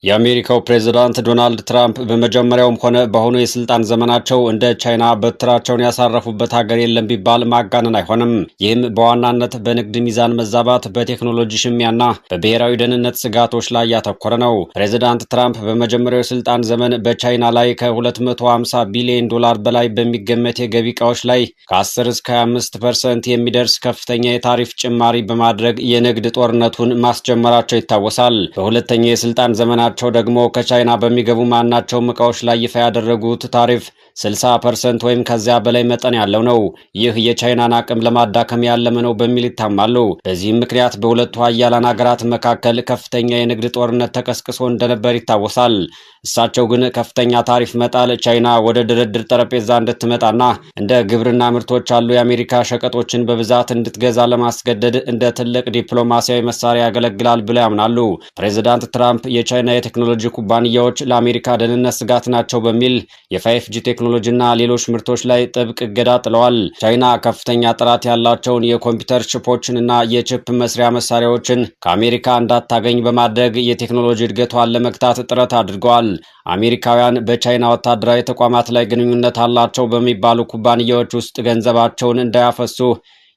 የአሜሪካው ፕሬዝዳንት ዶናልድ ትራምፕ በመጀመሪያውም ሆነ በአሁኑ የስልጣን ዘመናቸው እንደ ቻይና በትራቸውን ያሳረፉበት ሀገር የለም ቢባል ማጋነን አይሆንም። ይህም በዋናነት በንግድ ሚዛን መዛባት፣ በቴክኖሎጂ ሽሚያና በብሔራዊ ደህንነት ስጋቶች ላይ ያተኮረ ነው። ፕሬዝዳንት ትራምፕ በመጀመሪያው የስልጣን ዘመን በቻይና ላይ ከ250 ቢሊዮን ዶላር በላይ በሚገመት የገቢ ዕቃዎች ላይ ከ10 እስከ 25% የሚደርስ ከፍተኛ የታሪፍ ጭማሪ በማድረግ የንግድ ጦርነቱን ማስጀመራቸው ይታወሳል። በሁለተኛው የስልጣን ዘመናቸው ደግሞ ከቻይና በሚገቡ ማናቸውም ዕቃዎች ላይ ይፋ ያደረጉት ታሪፍ 60% ወይም ከዚያ በላይ መጠን ያለው ነው። ይህ የቻይናን አቅም ለማዳከም ያለመ ነው በሚል ይታማሉ። በዚህም ምክንያት በሁለቱ ሀያላን ሀገራት መካከል ከፍተኛ የንግድ ጦርነት ተቀስቅሶ እንደነበር ይታወሳል። እሳቸው ግን ከፍተኛ ታሪፍ መጣል ቻይና ወደ ድርድር ጠረጴዛ እንድትመጣና እንደ ግብርና ምርቶች ያሉ የአሜሪካ ሸቀጦችን በብዛት እንድትገዛ ለማስገደድ እንደ ትልቅ ዲፕሎማሲያዊ መሳሪያ ያገለግላል ብለው ያምናሉ። ፕሬዚዳንት ትራምፕ የቻይና የቴክኖሎጂ ኩባንያዎች ለአሜሪካ ደህንነት ስጋት ናቸው በሚል የ5G ቴክኖሎጂና ሌሎች ምርቶች ላይ ጥብቅ እገዳ ጥለዋል። ቻይና ከፍተኛ ጥራት ያላቸውን የኮምፒውተር ቺፖችንና የቺፕ መስሪያ መሳሪያዎችን ከአሜሪካ እንዳታገኝ በማድረግ የቴክኖሎጂ እድገቷን ለመግታት ጥረት አድርገዋል። አሜሪካውያን በቻይና ወታደራዊ ተቋማት ላይ ግንኙነት አላቸው በሚባሉ ኩባንያዎች ውስጥ ገንዘባቸውን እንዳያፈሱ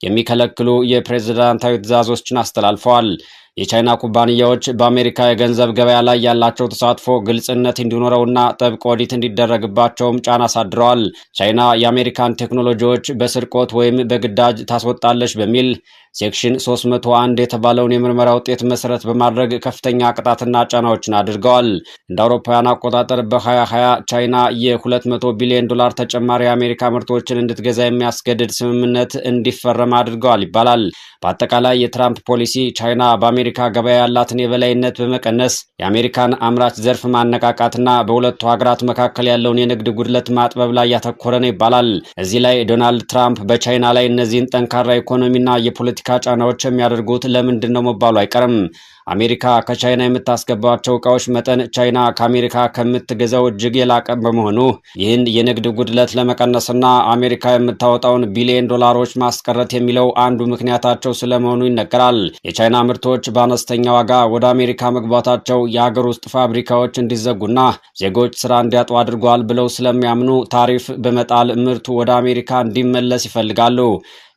የሚከለክሉ የፕሬዝዳንታዊ ትዕዛዞችን አስተላልፈዋል። የቻይና ኩባንያዎች በአሜሪካ የገንዘብ ገበያ ላይ ያላቸው ተሳትፎ ግልጽነት እንዲኖረውና ጥብቅ ኦዲት እንዲደረግባቸውም ጫና አሳድረዋል። ቻይና የአሜሪካን ቴክኖሎጂዎች በስርቆት ወይም በግዳጅ ታስወጣለች በሚል ሴክሽን 301 የተባለውን የምርመራ ውጤት መሰረት በማድረግ ከፍተኛ ቅጣትና ጫናዎችን አድርገዋል። እንደ አውሮፓውያን አቆጣጠር በ2020 ቻይና የ200 ቢሊዮን ዶላር ተጨማሪ የአሜሪካ ምርቶችን እንድትገዛ የሚያስገድድ ስምምነት እንዲፈረም አድርገዋል ይባላል። በአጠቃላይ የትራምፕ ፖሊሲ ቻይና በአሜሪካ ገበያ ያላትን የበላይነት በመቀነስ የአሜሪካን አምራች ዘርፍ ማነቃቃትና በሁለቱ ሀገራት መካከል ያለውን የንግድ ጉድለት ማጥበብ ላይ ያተኮረ ነው ይባላል። እዚህ ላይ ዶናልድ ትራምፕ በቻይና ላይ እነዚህን ጠንካራ ኢኮኖሚና የፖለቲካ ጫናዎች የሚያደርጉት ለምንድን ነው መባሉ አይቀርም። አሜሪካ ከቻይና የምታስገባቸው ዕቃዎች መጠን ቻይና ከአሜሪካ ከምትገዛው እጅግ የላቀ በመሆኑ ይህን የንግድ ጉድለት ለመቀነስና አሜሪካ የምታወጣውን ቢሊዮን ዶላሮች ማስቀረት የሚለው አንዱ ምክንያታቸው ስለመሆኑ ይነገራል። የቻይና ምርቶች በአነስተኛ ዋጋ ወደ አሜሪካ መግባታቸው የሀገር ውስጥ ፋብሪካዎች እንዲዘጉና ዜጎች ስራ እንዲያጡ አድርጓል ብለው ስለሚያምኑ ታሪፍ በመጣል ምርቱ ወደ አሜሪካ እንዲመለስ ይፈልጋሉ።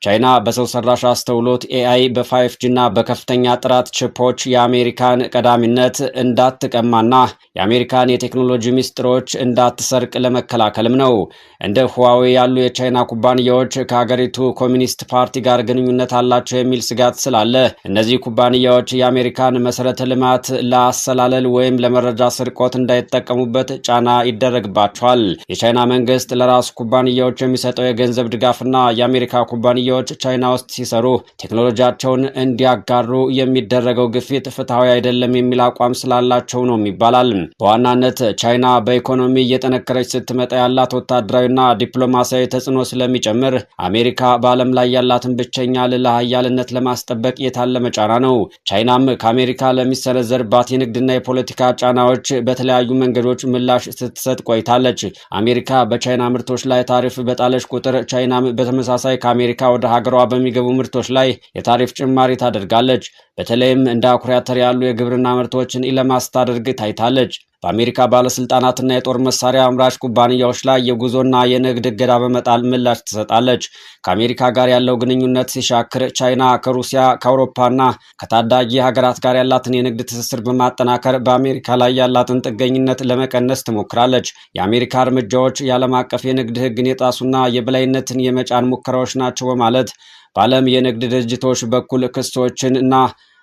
ቻይና በሰው ሰራሽ አስተውሎት AI በ5G እና በከፍተኛ ጥራት ቺፖች የአሜሪካን ቀዳሚነት እንዳትቀማና የአሜሪካን የቴክኖሎጂ ሚስጥሮች እንዳትሰርቅ ለመከላከልም ነው። እንደ ሁዋዌ ያሉ የቻይና ኩባንያዎች ከሀገሪቱ ኮሚኒስት ፓርቲ ጋር ግንኙነት አላቸው የሚል ስጋት ስላለ እነዚህ ኩባንያዎች የአሜሪካን መሰረተ ልማት ለአሰላለል ወይም ለመረጃ ስርቆት እንዳይጠቀሙበት ጫና ይደረግባቸዋል። የቻይና መንግስት ለራሱ ኩባንያዎች የሚሰጠው የገንዘብ ድጋፍና የአሜሪካ ኩባንያዎች ቻይና ውስጥ ሲሰሩ ቴክኖሎጂያቸውን እንዲያጋሩ የሚደረገው ግፊት ፍትሐዊ አይደለም የሚል አቋም ስላላቸው ነው ይባላል። በዋናነት ቻይና በኢኮኖሚ እየጠነከረች ስትመጣ ያላት ወታደራዊና ዲፕሎማሲያዊ ተጽዕኖ ስለሚጨምር አሜሪካ በዓለም ላይ ያላትን ብቸኛ ልዕለ ኃያልነት ለማስጠበቅ የታለመ ጫና ነው። ቻይናም ከአሜሪካ ለሚሰነዘርባት የንግድና የፖለቲካ ጫናዎች በተለያዩ መንገዶች ምላሽ ስትሰጥ ቆይታለች። አሜሪካ በቻይና ምርቶች ላይ ታሪፍ በጣለች ቁጥር ቻይናም በተመሳሳይ ከአሜሪካ ወደ ሀገሯ በሚገቡ ምርቶች ላይ የታሪፍ ጭማሪ ታደርጋለች። በተለይም እንደ አኩሪ አተር ያሉ የግብርና ምርቶችን ኢላማ ስታደርግ ታይታለች። በአሜሪካ ባለስልጣናትና የጦር መሳሪያ አምራች ኩባንያዎች ላይ የጉዞና የንግድ እገዳ በመጣል ምላሽ ትሰጣለች። ከአሜሪካ ጋር ያለው ግንኙነት ሲሻክር ቻይና ከሩሲያ ከአውሮፓና ከታዳጊ ሀገራት ጋር ያላትን የንግድ ትስስር በማጠናከር በአሜሪካ ላይ ያላትን ጥገኝነት ለመቀነስ ትሞክራለች። የአሜሪካ እርምጃዎች የዓለም አቀፍ የንግድ ሕግን የጣሱና የበላይነትን የመጫን ሙከራዎች ናቸው በማለት በዓለም የንግድ ድርጅቶች በኩል ክሶችን እና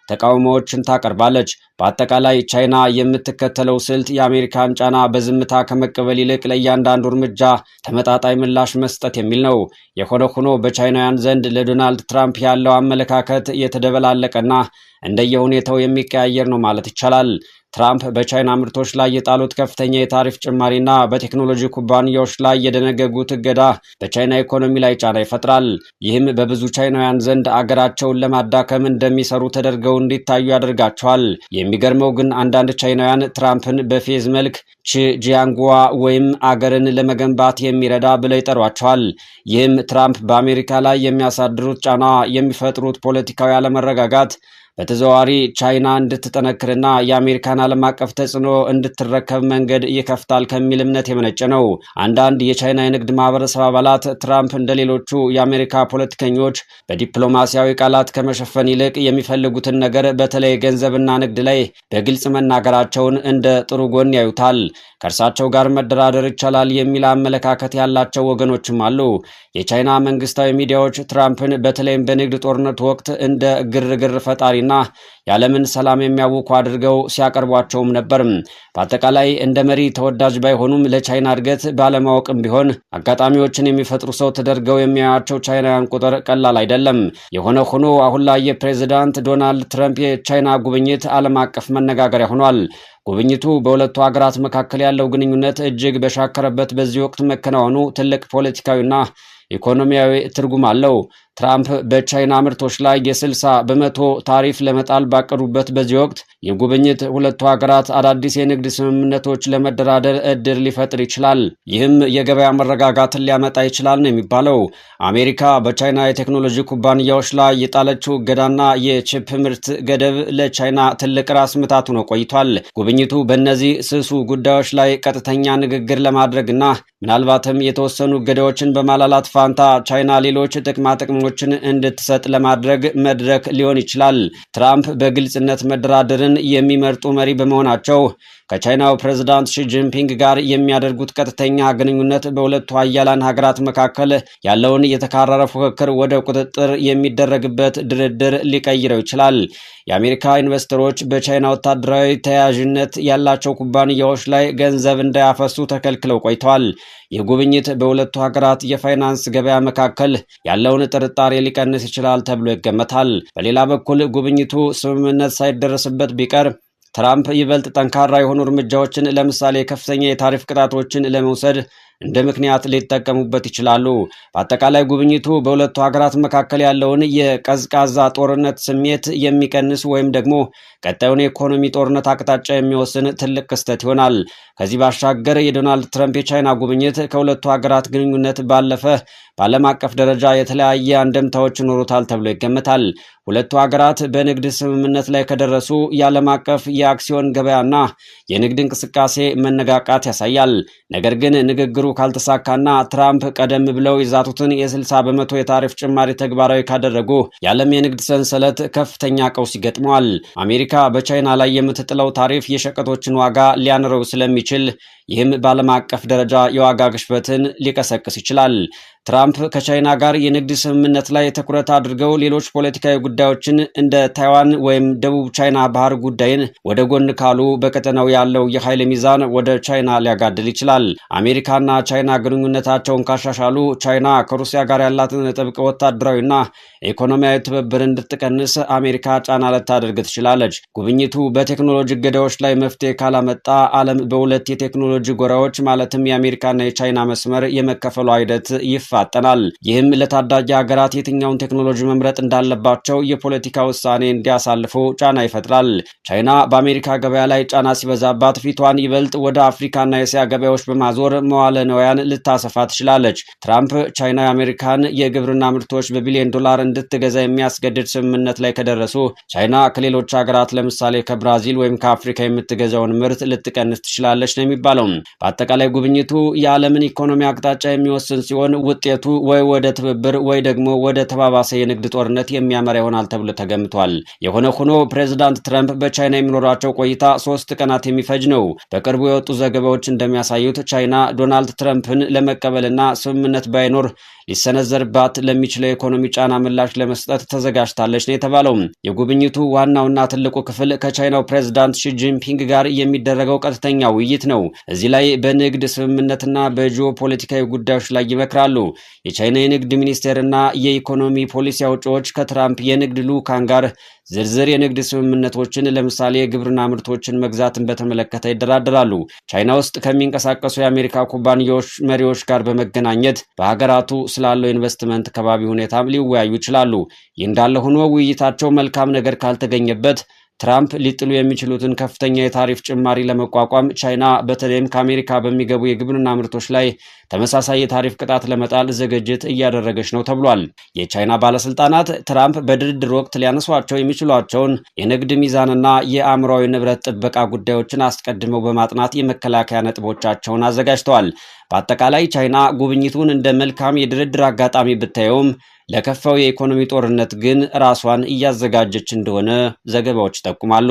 ተቃውሞዎችን ታቀርባለች። በአጠቃላይ ቻይና የምትከተለው ስልት የአሜሪካን ጫና በዝምታ ከመቀበል ይልቅ ለእያንዳንዱ እርምጃ ተመጣጣኝ ምላሽ መስጠት የሚል ነው። የሆነ ሆኖ በቻይናውያን ዘንድ ለዶናልድ ትራምፕ ያለው አመለካከት የተደበላለቀና እንደየሁኔታው የሚቀያየር ነው ማለት ይቻላል። ትራምፕ በቻይና ምርቶች ላይ የጣሉት ከፍተኛ የታሪፍ ጭማሪና በቴክኖሎጂ ኩባንያዎች ላይ የደነገጉት እገዳ በቻይና ኢኮኖሚ ላይ ጫና ይፈጥራል። ይህም በብዙ ቻይናውያን ዘንድ አገራቸውን ለማዳከም እንደሚሰሩ ተደርገው እንዲታዩ ያደርጋቸዋል። የሚገርመው ግን አንዳንድ ቻይናውያን ትራምፕን በፌዝ መልክ ቺጂያንጉዋ ወይም አገርን ለመገንባት የሚረዳ ብለው ይጠሯቸዋል። ይህም ትራምፕ በአሜሪካ ላይ የሚያሳድሩት ጫና፣ የሚፈጥሩት ፖለቲካዊ አለመረጋጋት በተዘዋዋሪ ቻይና እንድትጠነክርና የአሜሪካን ዓለም አቀፍ ተጽዕኖ እንድትረከብ መንገድ ይከፍታል ከሚል እምነት የመነጨ ነው። አንዳንድ የቻይና የንግድ ማህበረሰብ አባላት ትራምፕ እንደሌሎቹ የአሜሪካ ፖለቲከኞች በዲፕሎማሲያዊ ቃላት ከመሸፈን ይልቅ የሚፈልጉትን ነገር በተለይ ገንዘብና ንግድ ላይ በግልጽ መናገራቸውን እንደ ጥሩ ጎን ያዩታል። ከእርሳቸው ጋር መደራደር ይቻላል የሚል አመለካከት ያላቸው ወገኖችም አሉ። የቻይና መንግስታዊ ሚዲያዎች ትራምፕን በተለይም በንግድ ጦርነቱ ወቅት እንደ ግርግር ፈጣሪና የዓለምን ሰላም የሚያውኩ አድርገው ሲያቀርቧቸውም ነበር። በአጠቃላይ እንደ መሪ ተወዳጅ ባይሆኑም ለቻይና እድገት ባለማወቅም ቢሆን አጋጣሚዎችን የሚፈጥሩ ሰው ተደርገው የሚያያቸው ቻይናውያን ቁጥር ቀላል አይደለም። የሆነ ሆኖ አሁን ላይ የፕሬዚዳንት ዶናልድ ትራምፕ የቻይና ጉብኝት ዓለም አቀፍ መነጋገሪያ ሆኗል። ጉብኝቱ በሁለቱ ሀገራት መካከል ያለው ግንኙነት እጅግ በሻከረበት በዚህ ወቅት መከናወኑ ትልቅ ፖለቲካዊና ኢኮኖሚያዊ ትርጉም አለው። ትራምፕ በቻይና ምርቶች ላይ የ60% ታሪፍ ለመጣል ባቀዱበት በዚህ ወቅት የጉብኝት ሁለቱ ሀገራት አዳዲስ የንግድ ስምምነቶች ለመደራደር እድል ሊፈጥር ይችላል። ይህም የገበያ መረጋጋትን ሊያመጣ ይችላል ነው የሚባለው። አሜሪካ በቻይና የቴክኖሎጂ ኩባንያዎች ላይ የጣለችው እገዳና የቺፕ ምርት ገደብ ለቻይና ትልቅ ራስ ምታት ሆኖ ቆይቷል። ጉብኝቱ በእነዚህ ስሱ ጉዳዮች ላይ ቀጥተኛ ንግግር ለማድረግና ምናልባትም የተወሰኑ እገዳዎችን በማላላት ፋንታ ቻይና ሌሎች ጥቅሞችን እንድትሰጥ ለማድረግ መድረክ ሊሆን ይችላል። ትራምፕ በግልጽነት መደራደርን የሚመርጡ መሪ በመሆናቸው ከቻይናው ፕሬዝዳንት ሺ ጂንፒንግ ጋር የሚያደርጉት ቀጥተኛ ግንኙነት በሁለቱ ሀያላን ሀገራት መካከል ያለውን የተካረረ ፉክክር ወደ ቁጥጥር የሚደረግበት ድርድር ሊቀይረው ይችላል። የአሜሪካ ኢንቨስተሮች በቻይና ወታደራዊ ተያያዥነት ያላቸው ኩባንያዎች ላይ ገንዘብ እንዳያፈሱ ተከልክለው ቆይተዋል። ይህ ጉብኝት በሁለቱ ሀገራት የፋይናንስ ገበያ መካከል ያለውን ጥርጣሬ ሊቀንስ ይችላል ተብሎ ይገመታል። በሌላ በኩል ጉብኝቱ ስምምነት ሳይደረስበት ቢቀር ትራምፕ ይበልጥ ጠንካራ የሆኑ እርምጃዎችን ለምሳሌ ከፍተኛ የታሪፍ ቅጣቶችን ለመውሰድ እንደ ምክንያት ሊጠቀሙበት ይችላሉ። በአጠቃላይ ጉብኝቱ በሁለቱ ሀገራት መካከል ያለውን የቀዝቃዛ ጦርነት ስሜት የሚቀንስ ወይም ደግሞ ቀጣዩን የኢኮኖሚ ጦርነት አቅጣጫ የሚወስን ትልቅ ክስተት ይሆናል። ከዚህ ባሻገር የዶናልድ ትራምፕ የቻይና ጉብኝት ከሁለቱ ሀገራት ግንኙነት ባለፈ በዓለም አቀፍ ደረጃ የተለያየ አንድምታዎች ይኖሩታል ተብሎ ይገመታል። ሁለቱ ሀገራት በንግድ ስምምነት ላይ ከደረሱ የዓለም አቀፍ የአክሲዮን ገበያና የንግድ እንቅስቃሴ መነቃቃት ያሳያል። ነገር ግን ንግግሩ ካልተሳካና ትራምፕ ቀደም ብለው የዛቱትን የ60% የታሪፍ ጭማሪ ተግባራዊ ካደረጉ የዓለም የንግድ ሰንሰለት ከፍተኛ ቀውስ ይገጥመዋል። አሜሪካ በቻይና ላይ የምትጥለው ታሪፍ የሸቀጦችን ዋጋ ሊያንረው ስለሚችል ይህም በዓለም አቀፍ ደረጃ የዋጋ ግሽበትን ሊቀሰቅስ ይችላል። ትራምፕ ከቻይና ጋር የንግድ ስምምነት ላይ ትኩረት አድርገው ሌሎች ፖለቲካዊ ጉዳዮችን እንደ ታይዋን ወይም ደቡብ ቻይና ባህር ጉዳይን ወደ ጎን ካሉ በቀጠናው ያለው የኃይል ሚዛን ወደ ቻይና ሊያጋድል ይችላል። አሜሪካና ቻይና ግንኙነታቸውን ካሻሻሉ ቻይና ከሩሲያ ጋር ያላትን ጥብቅ ወታደራዊና ኢኮኖሚያዊ ትብብር እንድትቀንስ አሜሪካ ጫና ልታደርግ ትችላለች። ጉብኝቱ በቴክኖሎጂ እገዳዎች ላይ መፍትሄ ካላመጣ ዓለም በሁለት የቴክኖሎጂ ጎራዎች ማለትም የአሜሪካና የቻይና መስመር የመከፈሏ ሂደት ይፋጠናል። ይህም ለታዳጊ ሀገራት የትኛውን ቴክኖሎጂ መምረጥ እንዳለባቸው የፖለቲካ ውሳኔ እንዲያሳልፉ ጫና ይፈጥራል። ቻይና በአሜሪካ ገበያ ላይ ጫና ሲበዛባት ፊቷን ይበልጥ ወደ አፍሪካና የእስያ ገበያዎች በማዞር መዋለ ንዋያን ልታሰፋ ትችላለች። ትራምፕ ቻይና የአሜሪካን የግብርና ምርቶች በቢሊዮን ዶላር እንድትገዛ የሚያስገድድ ስምምነት ላይ ከደረሱ ቻይና ከሌሎች ሀገራት ለምሳሌ ከብራዚል ወይም ከአፍሪካ የምትገዛውን ምርት ልትቀንስ ትችላለች ነው የሚባለው። በአጠቃላይ ጉብኝቱ የዓለምን ኢኮኖሚ አቅጣጫ የሚወስን ሲሆን ውጤቱ ወይ ወደ ትብብር ወይ ደግሞ ወደ ተባባሰ የንግድ ጦርነት የሚያመራ ይሆናል ተብሎ ተገምቷል። የሆነ ሆኖ ፕሬዝዳንት ትራምፕ በቻይና የሚኖራቸው ቆይታ 3 ቀናት የሚፈጅ ነው። በቅርቡ የወጡ ዘገባዎች እንደሚያሳዩት ቻይና ዶናልድ ትራምፕን ለመቀበልና ስምምነት ባይኖር ሊሰነዘርባት ለሚችለው የኢኮኖሚ ጫና ምላሽ ለመስጠት ተዘጋጅታለች ነው የተባለው። የጉብኝቱ ዋናውና ትልቁ ክፍል ከቻይናው ፕሬዝዳንት ሺ ጂንፒንግ ጋር የሚደረገው ቀጥተኛ ውይይት ነው። እዚህ ላይ በንግድ ስምምነትና በጂኦፖለቲካዊ ጉዳዮች ላይ ይመክራሉ። የቻይና የንግድ ሚኒስቴርና የኢኮኖሚ ፖሊሲ አውጪዎች ከትራምፕ የንግድ ልዑካን ጋር ዝርዝር የንግድ ስምምነቶችን ለምሳሌ የግብርና ምርቶችን መግዛትን በተመለከተ ይደራደራሉ። ቻይና ውስጥ ከሚንቀሳቀሱ የአሜሪካ ኩባንያዎች መሪዎች ጋር በመገናኘት በሀገራቱ ስላለው ኢንቨስትመንት ከባቢ ሁኔታም ሊወያዩ ይችላሉ። ይህ እንዳለ ሆኖ ውይይታቸው መልካም ነገር ካልተገኘበት ትራምፕ ሊጥሉ የሚችሉትን ከፍተኛ የታሪፍ ጭማሪ ለመቋቋም ቻይና በተለይም ከአሜሪካ በሚገቡ የግብርና ምርቶች ላይ ተመሳሳይ የታሪፍ ቅጣት ለመጣል ዝግጅት እያደረገች ነው ተብሏል። የቻይና ባለስልጣናት ትራምፕ በድርድር ወቅት ሊያነሷቸው የሚችሏቸውን የንግድ ሚዛንና የአእምሯዊ ንብረት ጥበቃ ጉዳዮችን አስቀድመው በማጥናት የመከላከያ ነጥቦቻቸውን አዘጋጅተዋል። በአጠቃላይ ቻይና ጉብኝቱን እንደ መልካም የድርድር አጋጣሚ ብታየውም ለከፋው የኢኮኖሚ ጦርነት ግን ራሷን እያዘጋጀች እንደሆነ ዘገባዎች ይጠቁማሉ።